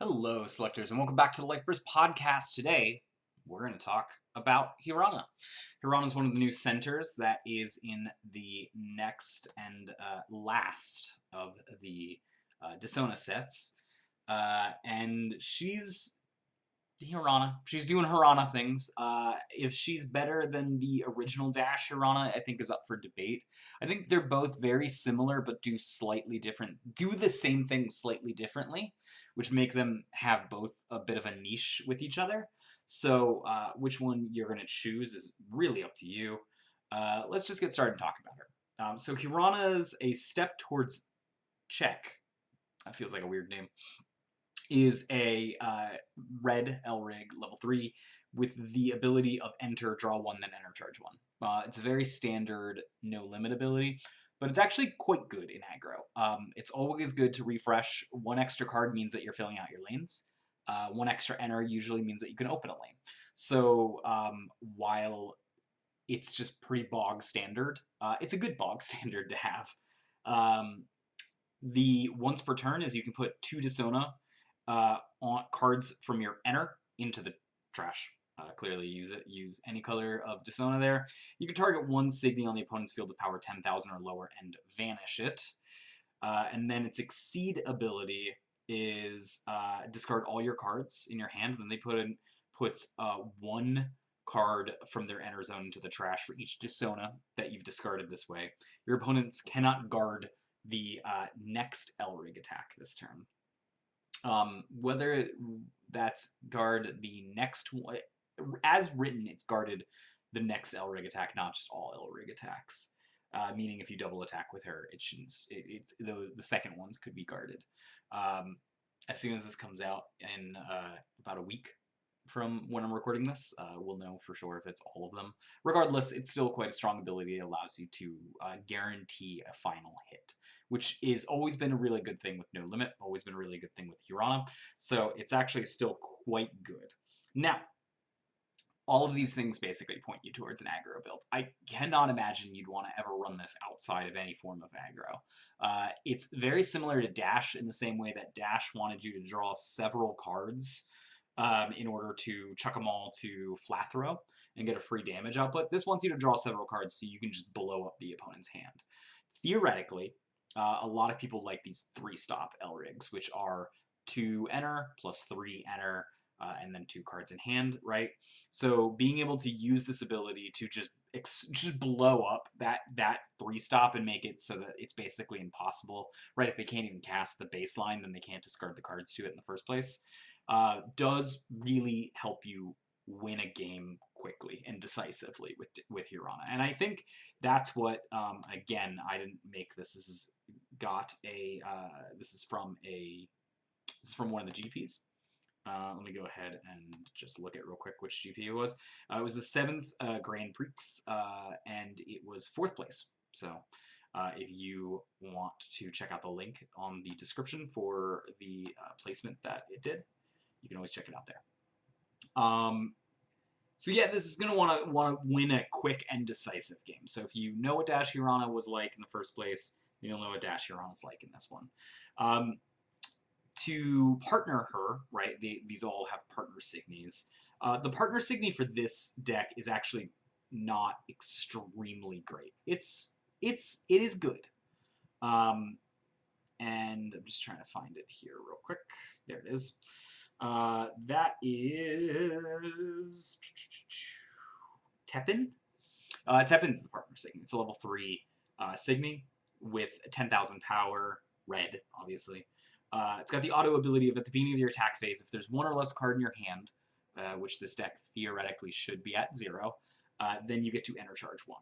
Hello, selectors, and welcome back to the Life Burst podcast. Today, we're going to talk about Hirana. Hirana is one of the new centers that is in the next and last of the Desona sets. And she's Hirana. She's doing Hirana things. If she's better than the original Dash Hirana, I think is up for debate. I think they're both very similar, but do the same thing slightly differently, which make them have both a bit of a niche with each other. So which one you're going to choose is really up to you. Let's just get started and talk about her. So Hirana's a step towards check. That feels like a weird name. Is a red Elrig level 3 with the ability of enter, draw 1, then enter, charge 1. It's a very standard no limit ability, but it's actually quite good in aggro. It's always good to refresh. One extra card means that you're filling out your lanes. One extra enter usually means that you can open a lane. So while it's just pretty bog standard, it's a good bog standard to have. The once per turn is you can put 2 Desona on cards from your enter into the trash. Clearly use any color of Desona there. You can target one signy on the opponent's field to power 10,000 or lower and vanish it. And then its exceed ability is discard all your cards in your hand. Then they puts one card from their enter zone into the trash for each Desona that you've discarded this way. Your opponents cannot guard the next Elrig attack this turn. Whether that's guard the next one, as written, it's guarded the next Elrig attack, not just all Elrig attacks. Meaning, if you double attack with her, it shouldn't. It's the second ones could be guarded. As soon as this comes out in about a week from when I'm recording this, we'll know for sure if it's all of them. Regardless, it's still quite a strong ability. It allows you to guarantee a final hit, which is always been a really good thing with No Limit, always been a really good thing with Hirana, so it's actually still quite good. Now, all of these things basically point you towards an aggro build. I cannot imagine you'd want to ever run this outside of any form of aggro. It's very similar to Dash in the same way that Dash wanted you to draw several cards in order to chuck them all to flat throw and get a free damage output. This wants you to draw several cards so you can just blow up the opponent's hand. Theoretically, a lot of people like these 3-stop Elrigs, which are 2 enter plus 3 enter, and then 2 cards in hand, right? So being able to use this ability to just blow up that 3-stop and make it so that it's basically impossible, right? If they can't even cast the baseline, then they can't discard the cards to it in the first place. Does really help you win a game quickly and decisively with Hirana. And I think that's what, again, I didn't make this. This is from one of the GPs. Let me go ahead and just look at real quick which GP it was. It was the 7th Grand Prix, and it was 4th place. So if you want to check out the link on the description for the placement that it did, you can always check it out there. So yeah, this is going to want to win a quick and decisive game. So if you know what Dash Hirana was like in the first place, you'll know what Dash Hirana is like in this one. To partner her, right, these all have partner signies. The partner signy for this deck is actually not extremely great. It is good. And I'm just trying to find it here real quick. There it is. That is Tepin. Tepin's the partner signy. It's a level 3 signy with 10,000 power, red, obviously. It's got the auto ability of at the beginning of your attack phase, if there's 1 or less card in your hand, which this deck theoretically should be at 0, then you get to enter charge 1.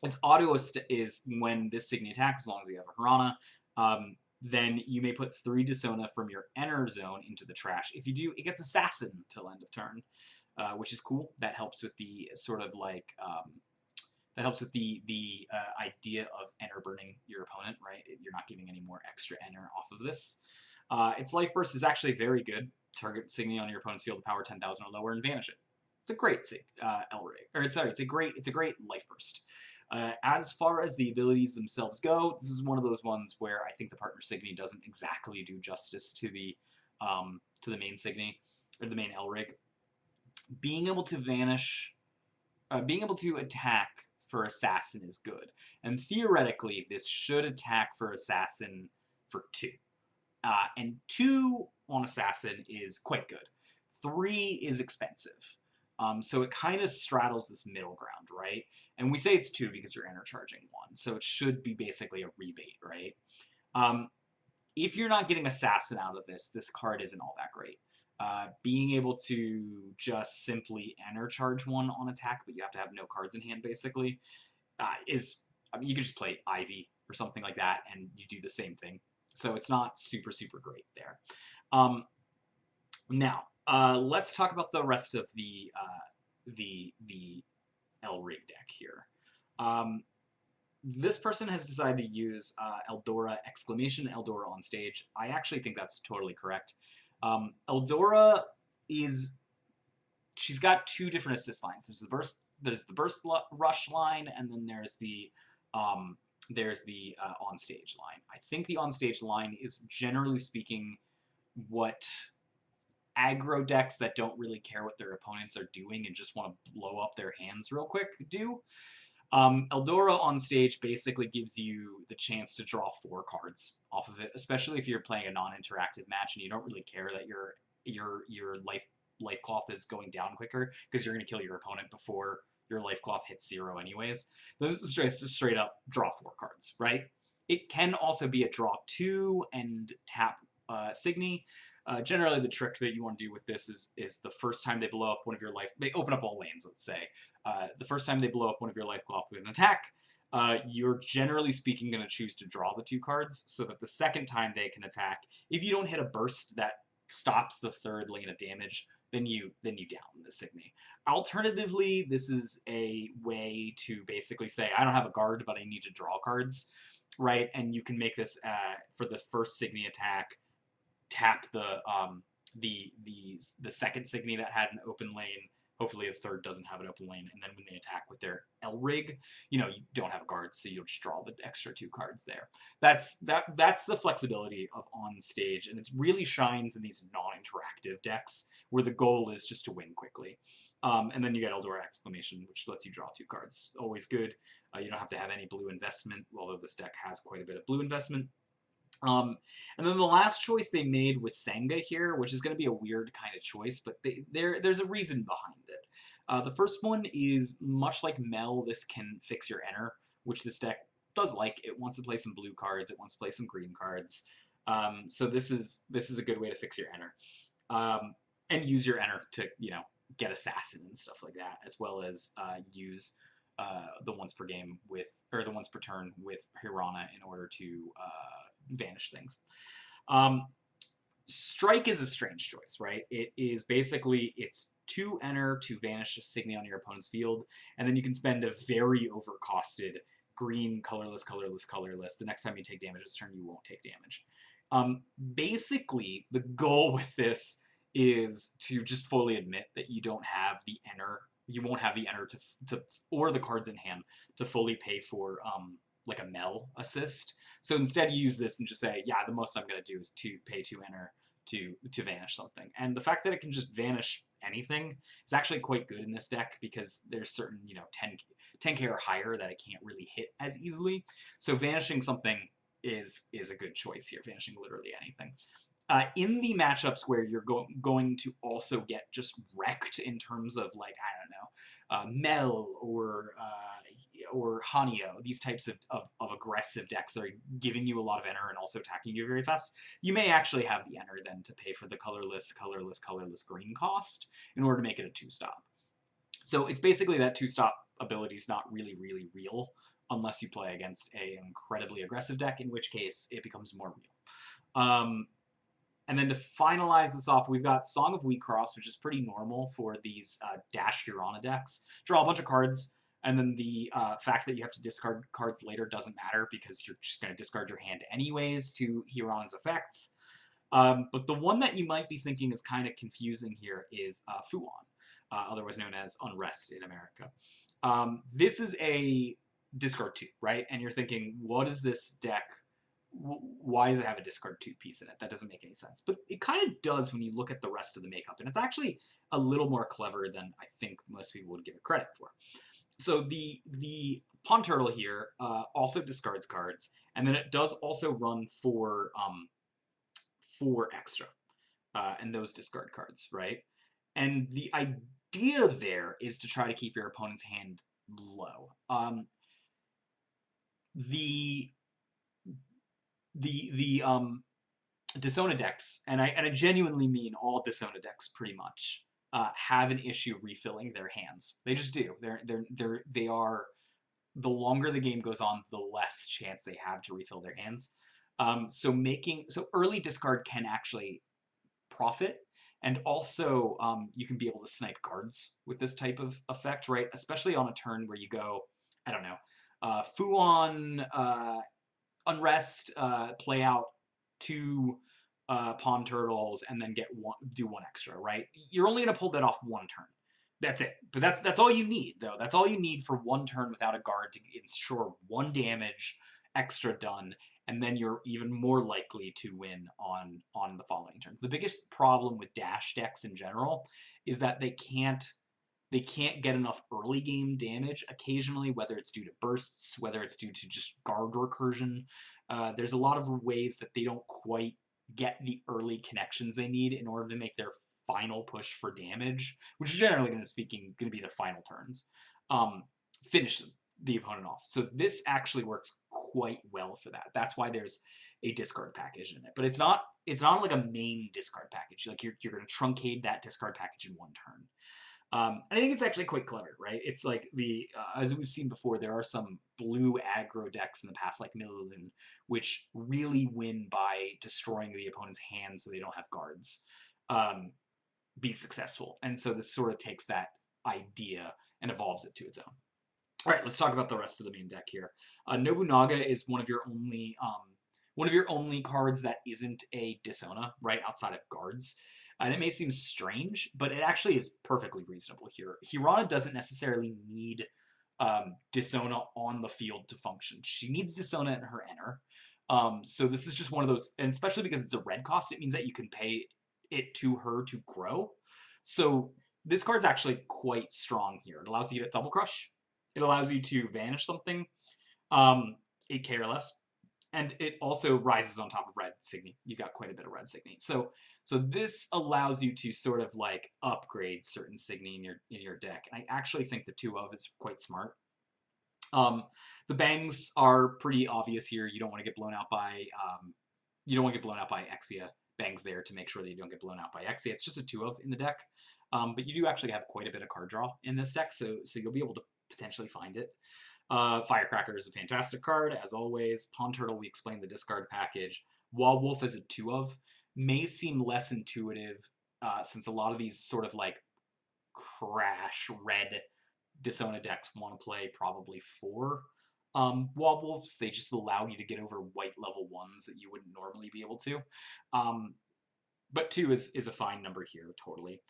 Its auto is when this signy attacks, as long as you have a Hirana, then you may put 3 Desona from your enter zone into the trash. If you do, it gets Assassin till end of turn, which is cool. That helps with the sort of like the idea of enter burning your opponent, right? You're not giving any more extra enter off of this. Its life burst is actually very good. Target signy on your opponent's field to power 10,000 or lower and vanish it. It's a great Elrig, or it's a great life burst. As far as the abilities themselves go, this is one of those ones where I think the partner signy doesn't exactly do justice to the to the main signy, or the main Elrig. Being able to vanish, being able to attack for Assassin is good. And theoretically, this should attack for Assassin for 2. And 2 on Assassin is quite good. 3 is expensive. So it kind of straddles this middle ground, right? And we say it's 2 because you're intercharging 1, so it should be basically a rebate, right? If you're not getting Assassin out of this, this card isn't all that great. Being able to just simply intercharge 1 on attack, but you have to have no cards in hand, basically, is... I mean, you could just play Ivy or something like that, and you do the same thing. So it's not super, super great there. Now, let's talk about the rest of the Elrig deck here. This person has decided to use Eldora Eldora on stage. I actually think that's totally correct. Eldora is... she's got 2 different assist lines. There's the burst rush line, and then there's the on-stage line. I think the on-stage line is, generally speaking, what aggro decks that don't really care what their opponents are doing and just want to blow up their hands real quick do. Eldora on stage basically gives you the chance to draw 4 cards off of it, especially if you're playing a non-interactive match and you don't really care that your life cloth is going down quicker because you're going to kill your opponent before your life cloth hits 0 anyways. So this is just straight up draw 4 cards, right? It can also be a draw 2 and tap signy. Generally, the trick that you want to do with this is the first time they blow up one of your life... they open up all lanes, let's say. The first time they blow up one of your life cloth with an attack, you're generally speaking going to choose to draw the 2 cards so that the second time they can attack, if you don't hit a burst that stops the 3rd lane of damage, then you down the signy. Alternatively, this is a way to basically say, I don't have a guard, but I need to draw cards, right? And you can make this for the first signy attack, tap the second signy that had an open lane. Hopefully the 3rd doesn't have an open lane, and then when they attack with their Elrig, you don't have a guard, so you'll just draw the extra 2 cards there. That's the flexibility of on stage, and it really shines in these non-interactive decks where the goal is just to win quickly. And then you get Eldora Exclamation, which lets you draw 2 cards. Always good. You don't have to have any blue investment, although this deck has quite a bit of blue investment. And then the last choice they made was Senga here, which is going to be a weird kind of choice, but there's a reason behind it. The first one is, much like Mel, this can fix your enter, which this deck does like. It wants to play some blue cards, it wants to play some green cards. So this is a good way to fix your enter. And use your enter to, get Assassin and stuff like that, as well as use the once per game the once per turn with Hirana in order to vanish things. Strike is a strange choice, right? It is basically, it's 2 enter to vanish a signy on your opponent's field, and then you can spend a very overcosted green colorless. The next time you take damage this turn, you won't take damage. Basically, the goal with this is to just fully admit that you don't have the enter. You won't have the enter to or the cards in hand to fully pay for like a Mel assist. So instead you use this and just say, yeah, the most I'm going to do is to pay 2 enter to vanish something. And the fact that it can just vanish anything is actually quite good in this deck because there's certain, 10k or higher that it can't really hit as easily. So vanishing something is a good choice here, vanishing literally anything. In the matchups where you're going to also get just wrecked in terms of, like, I don't know, Mel or Hanyo, these types of aggressive decks that are giving you a lot of enter and also attacking you very fast, you may actually have the enter then to pay for the colorless green cost in order to make it a 2-stop. So it's basically that 2-stop ability is not really, really real unless you play against an incredibly aggressive deck, in which case it becomes more real. And then to finalize this off, we've got Song of Wixoss, which is pretty normal for these Dash Hirana decks. Draw a bunch of cards, and then the fact that you have to discard cards later doesn't matter because you're just going to discard your hand anyways to Hirana's effects. But the one that you might be thinking is kind of confusing here is Fuon, otherwise known as Unrest in America. This is a discard 2, right? And you're thinking, what is this deck? why does it have a discard 2 piece in it? That doesn't make any sense. But it kind of does when you look at the rest of the makeup, and it's actually a little more clever than I think most people would give it credit for. So the Pond Turtle here also discards cards, and then it does also run for 4 extra, and those discard cards, right? And the idea there is to try to keep your opponent's hand low. The Dissona decks, and I genuinely mean all Dissona decks pretty much, have an issue refilling their hands. They just do. They are, the longer the game goes on, the less chance they have to refill their hands. So early discard can actually profit, and also you can be able to snipe cards with this type of effect, right? Especially on a turn where you go, I don't know, Fuon, Unrest, play out 2 Pond Turtles, and then do 1 extra, right? You're only going to pull that off 1 turn. That's it. But that's all you need, though. That's all you need for 1 turn without a guard to ensure 1 damage extra done, and then you're even more likely to win on the following turns. The biggest problem with dash decks in general is that they can't get enough early game damage occasionally, whether it's due to bursts, whether it's due to just guard recursion. There's a lot of ways that they don't quite get the early connections they need in order to make their final push for damage, which is generally going to be their final turns, finish the opponent off. So this actually works quite well for that. That's why there's a discard package in it. But it's not like a main discard package. Like you're going to truncate that discard package in 1 turn. And I think it's actually quite clever, right? It's like as we've seen before, there are some blue aggro decks in the past, like Millilune, which really win by destroying the opponent's hand so they don't have guards, be successful. And so this sort of takes that idea and evolves it to its own. All right, let's talk about the rest of the main deck here. Nobunaga is one of your only cards that isn't a Dissona, right, outside of guards. And it may seem strange, but it actually is perfectly reasonable here. Hirana doesn't necessarily need Dissona on the field to function. She needs Dissona in her enter. So this is just one of those, and especially because it's a red cost, it means that you can pay it to her to grow. So this card's actually quite strong here. It allows you to double crush. It allows you to vanish something, 8k or less. And it also rises on top of red signy. You got quite a bit of red signy. So this allows you to sort of like upgrade certain signy in your deck. And I actually think the 2 of is quite smart. The bangs are pretty obvious here. You don't want to get blown out by Exia. Bangs there to make sure that you don't get blown out by Exia. It's just a 2 of in the deck. But you do actually have quite a bit of card draw in this deck, so you'll be able to potentially find it. Firecracker is a fantastic card, as always. Pond Turtle, we explained the discard package. Wildwolf is a 2 of. May seem less intuitive, since a lot of these sort of like crash red Dissona decks want to play probably 4 Wildwolves. They just allow you to get over white level 1s that you wouldn't normally be able to. But 2 is a fine number here, totally.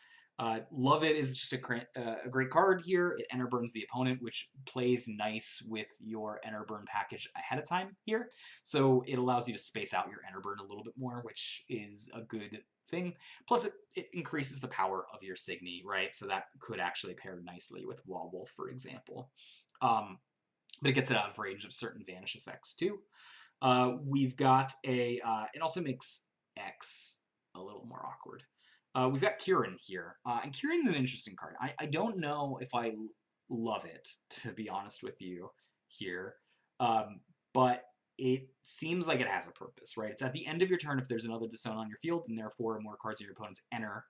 Love It is just a great card here. It enter burns the opponent, which plays nice with your enter burn package ahead of time here. So it allows you to space out your enter burn a little bit more, which is a good thing. Plus, it increases the power of your signy, right? So that could actually pair nicely with Wildwolf, for example. But it gets it out of range of certain vanish effects too. We've got it also makes X a little more awkward. We've got Kirin here, and Kirin's an interesting card. I don't know if I love it, to be honest with you here, but it seems like it has a purpose, right? It's at the end of your turn if there's another Dissona on your field, and therefore more cards in your opponent's enter,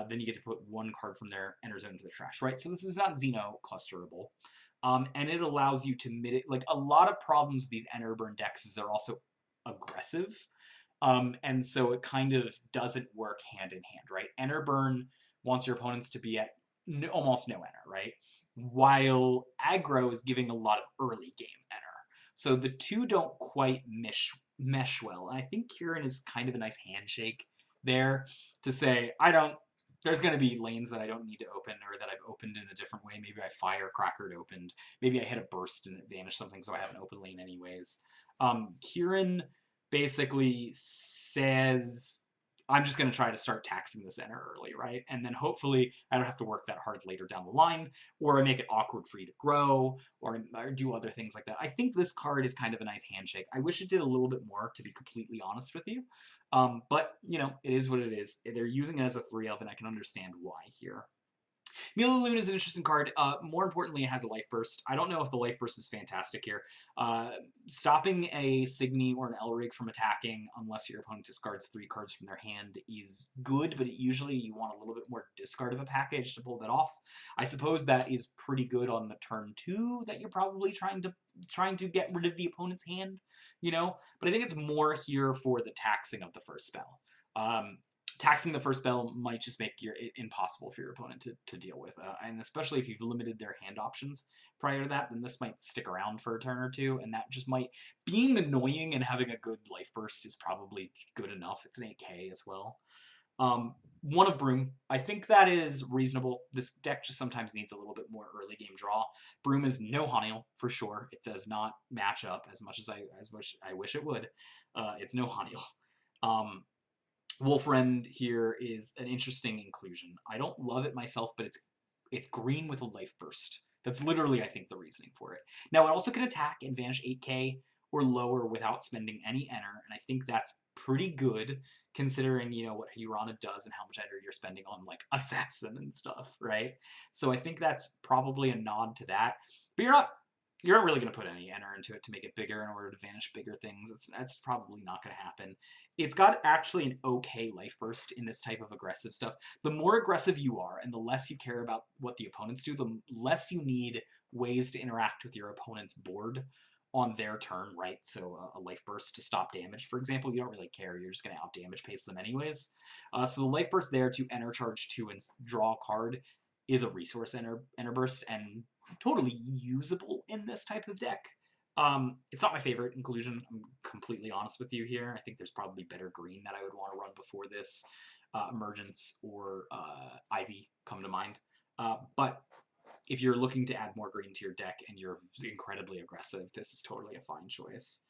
then you get to put 1 card from their enter zone into the trash, right? So this is not Xeno clusterable, and it allows you to mitigate, like a lot of problems with these enter burn decks is they're also aggressive. And so it kind of doesn't work hand in hand, right? Enter burn wants your opponents to be at almost no enter, right? While aggro is giving a lot of early game enter. So the 2 don't quite mesh well. And I think Kirin is kind of a nice handshake there to say, there's going to be lanes that I don't need to open or that I've opened in a different way. Maybe I firecrackered opened. Maybe I hit a burst and it vanished something, so I have an open lane anyways. Kirin basically says, I'm just going to try to start taxing this enter early, right? And then hopefully I don't have to work that hard later down the line, or I make it awkward for you to grow, or do other things like that. I think this card is kind of a nice handshake. I wish it did a little bit more, to be completely honest with you. But, you know, it is what it is. They're using it as a 3-of, and I can understand why here. Melalune is an interesting card. More importantly, it has a life burst. I don't know if the life burst is fantastic here. Stopping a Signy or an Elrig from attacking, unless your opponent discards 3 cards from their hand, is good, but usually you want a little bit more discard of a package to pull that off. I suppose that is pretty good on the turn 2 that you're probably trying to get rid of the opponent's hand, you know? But I think it's more here for the taxing of the first spell. Taxing the first spell might just make it impossible for your opponent to deal with. And especially if you've limited their hand options prior to that, then this might stick around for a turn or two, and that just might... Being annoying and having a good life burst is probably good enough. It's an 8k as well. 1 of Broom. I think that is reasonable. This deck just sometimes needs a little bit more early game draw. Broom is no Haniel, for sure. It does not match up as much as I wish it would. It's no Haniel. Wolfrend here is an interesting inclusion. I don't love it myself, but it's green with a life burst. That's literally, I think, the reasoning for it. Now, it also can attack and vanish 8k or lower without spending any enter, and I think that's pretty good considering, you know, what Hirana does and how much enter you're spending on, like, Assassin and stuff, right? So I think that's probably a nod to that. But you're not really going to put any enter into it to make it bigger in order to vanish bigger things. That's probably not going to happen. It's got actually an okay life burst in this type of aggressive stuff. The more aggressive you are and the less you care about what the opponents do, the less you need ways to interact with your opponent's board on their turn, right? So a life burst to stop damage, for example, you don't really care. You're just going to out damage pace them anyways. So the life burst there to enter charge 2 and draw a card is a resource enter burst, and totally usable in this type of deck. It's not my favorite inclusion. I'm completely honest with you here. I think there's probably better green that I would want to run before this. Emergence or Ivy come to mind. But if you're looking to add more green to your deck and you're incredibly aggressive, this is totally a fine choice.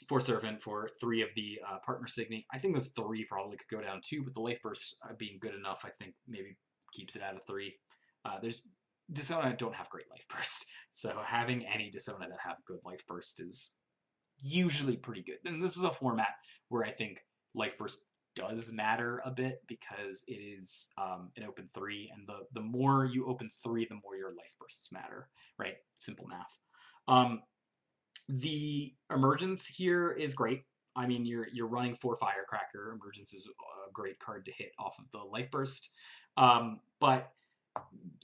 For Servant for 3 of the partner Signy. I think this 3 probably could go down 2, but the life burst being good enough, I think maybe keeps it at a 3. There's Dissona don't have great life burst, so having any Dissona that have good life burst is usually pretty good. And this is a format where I think life burst does matter a bit because it is an open 3, and the more you open 3, the more your life bursts matter, right? Simple math. The Emergence here is great. I mean, you're running 4 Firecracker. Emergence is a great card to hit off of the life burst. But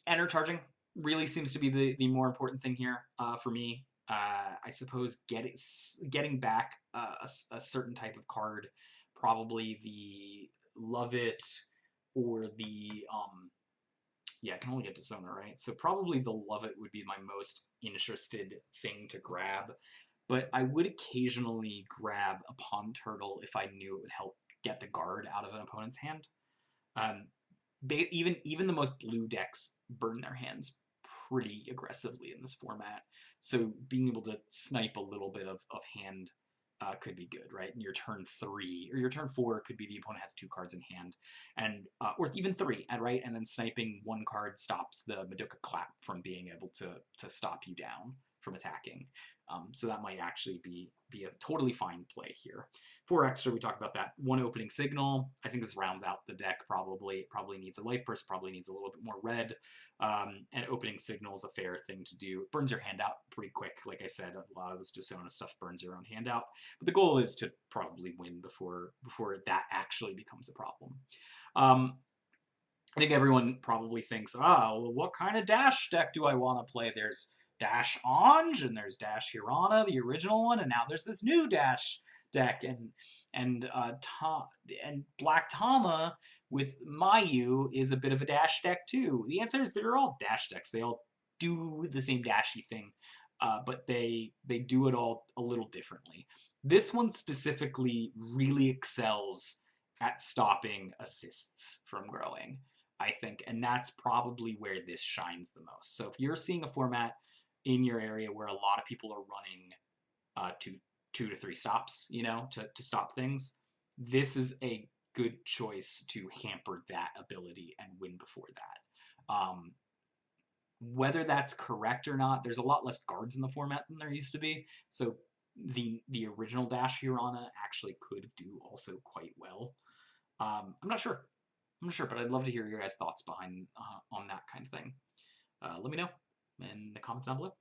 enter charging really seems to be the more important thing here for me. I suppose getting back a certain type of card, probably the Love It or the yeah, I can only get to Sona, right? So probably the Love It would be my most interested thing to grab, but I would occasionally grab a Pond Turtle if I knew it would help get the guard out of an opponent's hand. Even the most blue decks burn their hands pretty aggressively in this format, so being able to snipe a little bit of hand could be good, right? And your turn 3 or your turn 4 could be the opponent has 2 cards in hand, and or even 3, right? And then sniping 1 card stops the Madoka Clap from being able to stop you down from attacking. So that might actually be a totally fine play here. 4 extra, we talked about that. 1 opening signal. I think this rounds out the deck probably. It probably needs a life burst, probably needs a little bit more red. And opening signal is a fair thing to do. It burns your hand out pretty quick. Like I said, a lot of this Dissona stuff burns your own hand out. But the goal is to probably win before that actually becomes a problem. I think everyone probably thinks, well, what kind of Dash deck do I want to play? There's Dash Anj, and there's Dash Hirana, the original one, and now there's this new Dash deck, and Black Tama with Mayu is a bit of a Dash deck too. The answer is they're all Dash decks. They all do the same Dashy thing, but they do it all a little differently. This one specifically really excels at stopping assists from growing, I think, and that's probably where this shines the most. So if you're seeing a format in your area where a lot of people are running 2 to 3 stops, you know, to stop things. This is a good choice to hamper that ability and win before that. Whether that's correct or not, there's a lot less guards in the format than there used to be, so the original Dash Hirana actually could do also quite well. I'm not sure. I'm not sure, but I'd love to hear your guys' thoughts behind on that kind of thing. Let me know in the comments down below.